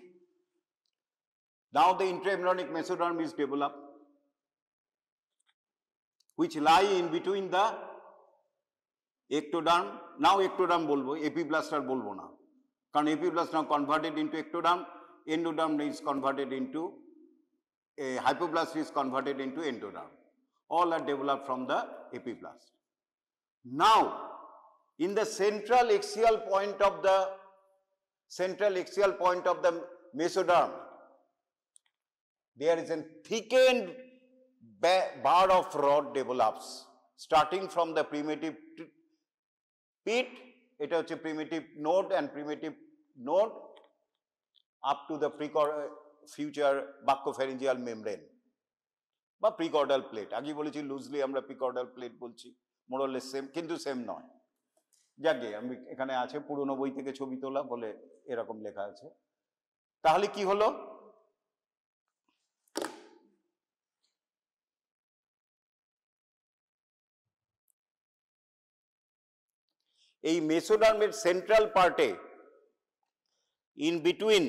Now the intraembryonic mesoderm is developed, which lie in between the ectoderm. Now ectoderm bolbo, epiblast আর বলবো না, কারণ epiblast now converted into ectoderm, endoderm is converted into hypoblast is converted into endoderm. All are developed from the epiblast. Now, in the central axial point of the mesoderm, there is a thickened bar of rod develops, starting from the primitive pit, এটা হচ্ছে primitive node and primitive node up to the future buccopharyngeal membrane বা প্রিকর্ডাল plate. আগে বলেছি loosely আমরা প্রিকর্ডাল plate বলছি, মোরলেস same, কিন্তু same নয়। যাকে আমি এখানে আছে পুরনো বই থেকে ছবি তোলা বলে এরকম লেখা আছে। তাহলে কি হলো? এই মেসোডার্মের সেন্ট্রাল পার্টে in between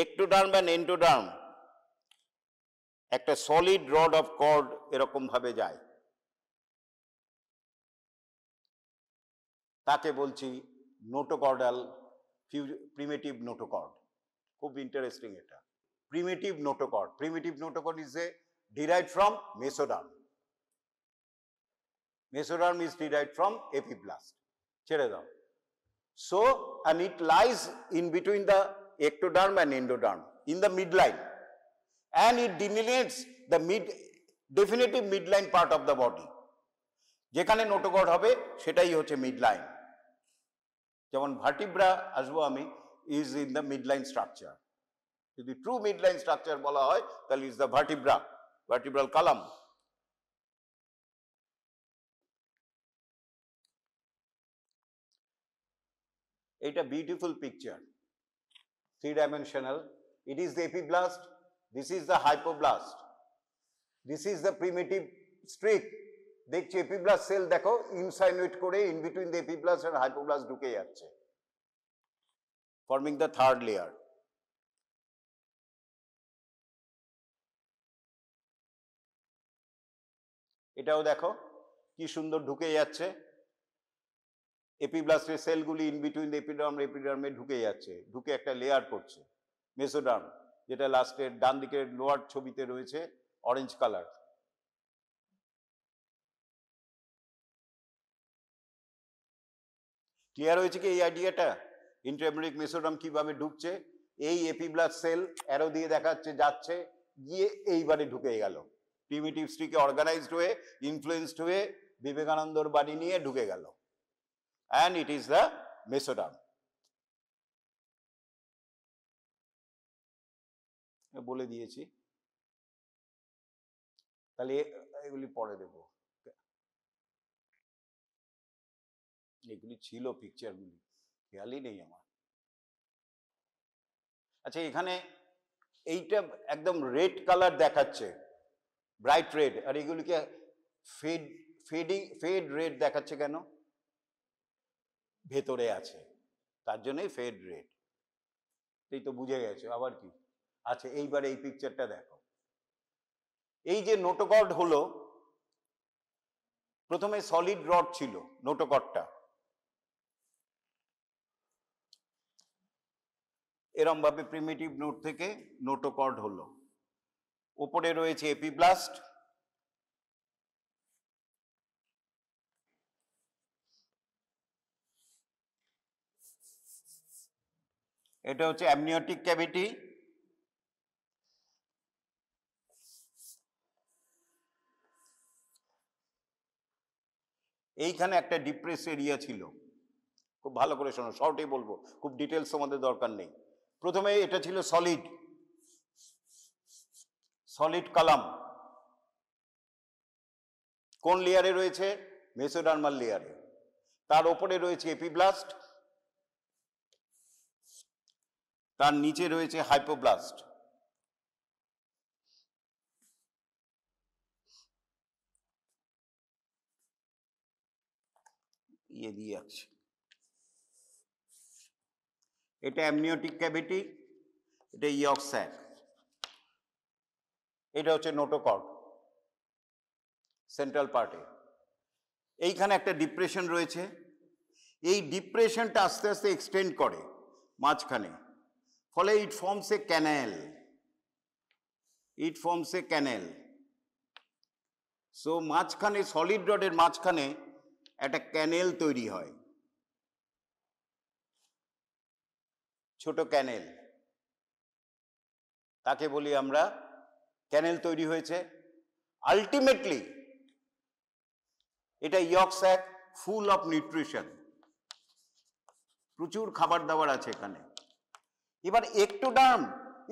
ectoderm and endoderm একটা সলিড রড অফ কর্ড এরকম ভাবে যায়, তাকে বলছি নোটোকর্ডাল প্রিমিটিভ নোটোকর্ড। খুব ইন্টারেস্টিং এটা, primitive notochord. Primitive notochord is a derived from mesoderm. Mesoderm is derived from epiblast. ছেড়ে দাও। So, and it lies in between the ectoderm and endoderm in the midline, and it delineates the definitive midline part of the body. যেখানে notochord হবে সেটাই হচ্ছে midline. যেমন vertebra আসবো আমি, is in the midline structure. যদি true midline structure বলা হয় তাহলে is the vertebra, vertebral column. এটা beautiful picture, 3-dimensional. It is the epiblast, this is the hypoblast, this is the primitive streak. দেখছি epiblast cell দেখো insinuate করে in between the epiblast আর hypoblast ঢুকে যাচ্ছে, ফর্মিং দ্য থার্ড লেয়ার। এটাও দেখো কি সুন্দর ঢুকে যাচ্ছে, এপিব্লাস্টের সেলগুলি ইন বিটুইন দ্য এপিডার্মে ঢুকে যাচ্ছে, ঢুকে একটা লেয়ার করছে মেসোডার্ম, যেটা লাস্টের ডান দিকের লোয়ার ছবিতে রয়েছে অরেঞ্জ কালার। ক্লিয়ার হয়েছে কি এই আইডিয়াটা? ইন্ট্রাএমব্রিয়নিক মেসোডার্ম কিভাবে ঢুকছে, এই এপিব্লাস্ট সেল অ্যারো দিয়ে দেখাচ্ছে যাচ্ছে, গিয়ে এইবারে ঢুকে গেল প্রিমিটিভ স্ট্রিকে অর্গানাইজড হয়ে, ইনফ্লুয়েন্সড হয়ে বিবেকানন্দর বাড়ি নিয়ে ঢুকে গেল, and it is the mesoderm. বলে দিয়েছি, তাহলে এগুলি পরে দেব, এগুলি ছিল পিকচারগুলি, খেয়ালই নেই আমার। আচ্ছা, এখানে এইটা একদম রেড কালার দেখাচ্ছে, ব্রাইট রেড, আর এগুলিকে ফেড রেড দেখাচ্ছে কেন? ভেতরে আছে, তার জন্যই ফেড রেড। এই তো বুঝে গেছো, আবার কি? আচ্ছা, এইবার এই পিকচারটা দেখো। এই যে নোটোকর্ড হলো, প্রথমে সলিড রড ছিল নোটোকর্ডটা, এরম ভাবে প্রিমিটিভ নোড থেকে নোটোকর্ড হলো। উপরে রয়েছে এপিব্লাস্ট, এটা হচ্ছে অ্যামনিওটিক ক্যাভিটি, এইখানে একটা ডিপ্রেস এরিয়া ছিল, খুব ভালো করে শোনো, শর্টে বলবো, খুব ডিটেলস আমাদের দরকার নেই। প্রথমে এটা ছিল সলিড কলাম, কোন লেয়ারে রয়েছে? মেসোডার্মাল লেয়ারে। তার ওপরে রয়েছে এপিব্লাস্ট, তার নিচে রয়েছে হাইপোব্লাস্ট। দিয়ে আছে, এটা অ্যামনিওটিক ক্যাভিটি, এটা ইয়ক স্যাক, এটা হচ্ছে নোটোকর্ড সেন্ট্রাল পার্টে। এইখানে একটা ডিপ্রেশন রয়েছে, এই ডিপ্রেশনটা আস্তে আস্তে এক্সটেন্ড করে মাঝখানে, ফলে ইট ফর্মস এ ক্যানেল, সো মাঝখানে সলিড রডের মাঝখানে একটা ক্যানেল তৈরি হয়, ছোট ক্যানেল, তাকে বলি আমরা ক্যানেল তৈরি হয়েছে। আলটিমেটলি এটা ইয়ক স্যাক ফুল অফ নিউট্রিশন, প্রচুর খাবার দাবার আছে এখানে। এবার ectoderm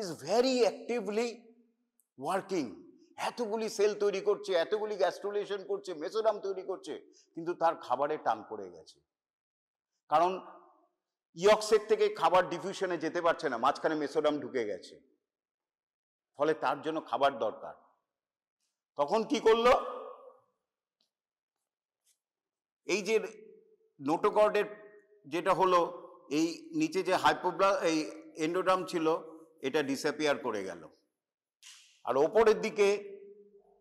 is very actively working, এতগুলি সেল তৈরি করছে, এতগুলি গ্যাস্ট্রুলেশন করছে, মেসোডার্ম তৈরি করছে, কিন্তু তার খাবারে টান পড়ে গেছে, কারণ ইয়ক স্যাক থেকে খাবার ডিফিউশনে যেতে পারছে না, মাঝখানে মেসোডার্ম ঢুকে গেছে, ফলে তার জন্য খাবার দরকার। তখন কি করলো? এই যে নোটোকর্ডের যেটা হলো, এই নিচে যে এই এন্ডোডার্ম ছিল, এটা ডিসঅ্যাপিয়ার করে গেল, আর ওপরের দিকে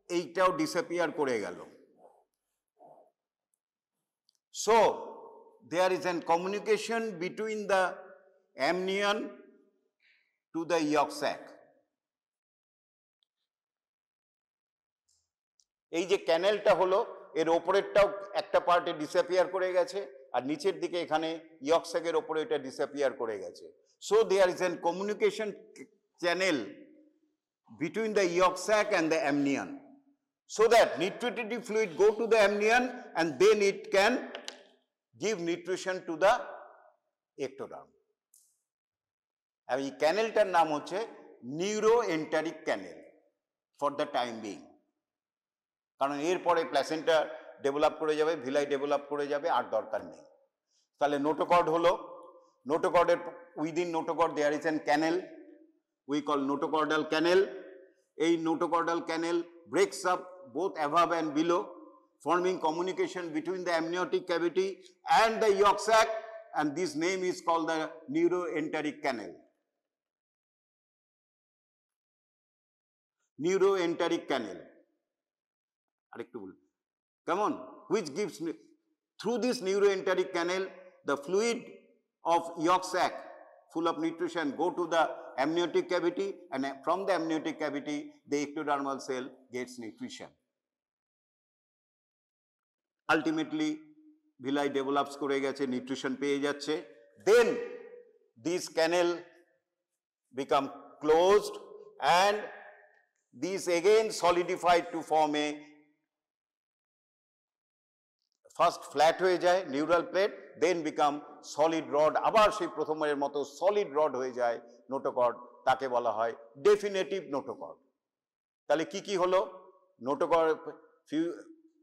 এইটাও ডিসঅ্যাপিয়ার করে গেল। So there is an communication between the amnion to the yolk sac. এই যে ক্যানেলটা হলো, এর ওপরেরটাও একটা পার্টে ডিসঅ্যাপিয়ার করে গেছে, আর নিচের দিকে এখানে ইয়ক স্যাকের ওপরে এটা ডিসঅ্যাপিয়ার করে গেছে। So there is an communication channel between the yolk sac and the amnion, so that nutritive fluid go to the amnion and then it can give nutrition to the ectoderm. আর এই ক্যানেলটার নাম হচ্ছে নিউরোএন্টারিক ক্যানেল for the time being, কারণ এরপরে placenta develop করে যাবে, villi develop করে যাবে, আর দরকার নেই। তাহলে নোটোকর্ড হলো, নোটোকর্ডের within notochord there is an canal, we call notochordal canal. এই notochordal canal breaks up both above and below, forming communication between the amniotic cavity and the yolk sac, and this name is called the neuroenteric canal. Neuroenteric canal. Come on, which gives, through this neuroenteric canal, the fluid of yolk sac full of nutrition go to the amniotic cavity, and from the amniotic cavity the ectodermal cell gets nutrition. Ultimately villi develops করে গেছে, nutrition পেয়ে যাচ্ছে, then this canal become closed and these again solidified to form a first flat হয়ে যায় neural plate, then become solid rod, আবার সেই প্রথমের মতো সলিড রড হয়ে যায় নোটোকর্ড, তাকে বলা হয় ডেফিনেটিভ নোটোকর্ড। তাহলে কি কি হলো? Notochord,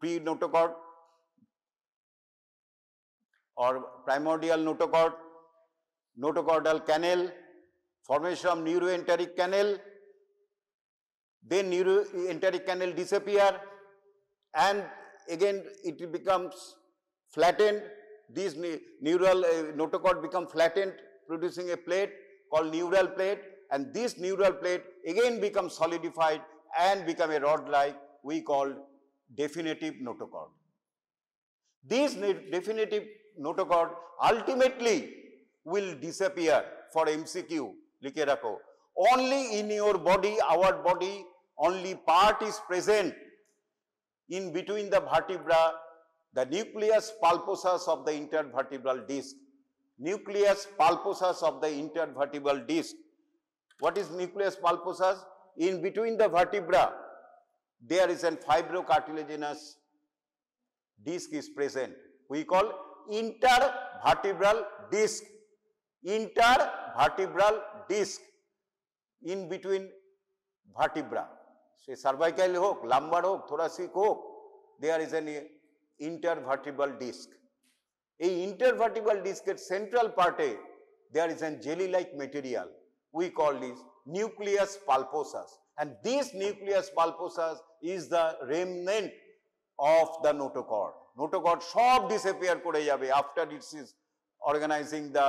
pre notochord or primordial notochord, notochordal canal, formation of neuroenteric canal, then neuroenteric canal disappear, and again it becomes flattened. These neural notochord become flattened, producing a plate called neural plate, and this neural plate again becomes solidified and become a rod like we call definitive notochord. This definitive notochord ultimately will disappear. For MCQ লিখে রাখো, only in your body, our body, only part is present in between the vertebra, the nucleus pulposus of the intervertebral disc. Nucleus pulposus of the intervertebral disc. What is nucleus pulposus? In between the vertebra there is a fibrocartilaginous disc is present. We call intervertebral disc. Intervertebral disc in between vertebra. Say cervical hook, lumbar hook, thoracic hook, there is an intervertebral disc. A intervertebral disc at central part, there is a jelly-like material. We call this nucleus pulposus. And this nucleus pulposus is the remnant of the notochord. Notochord সব disappear করে যাবে after it is organizing the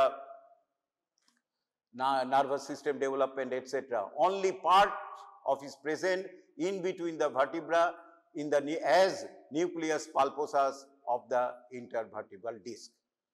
nervous system development, etc. Only part of is present in between the vertebra in the as nucleus pulposus of the intervertebral disc.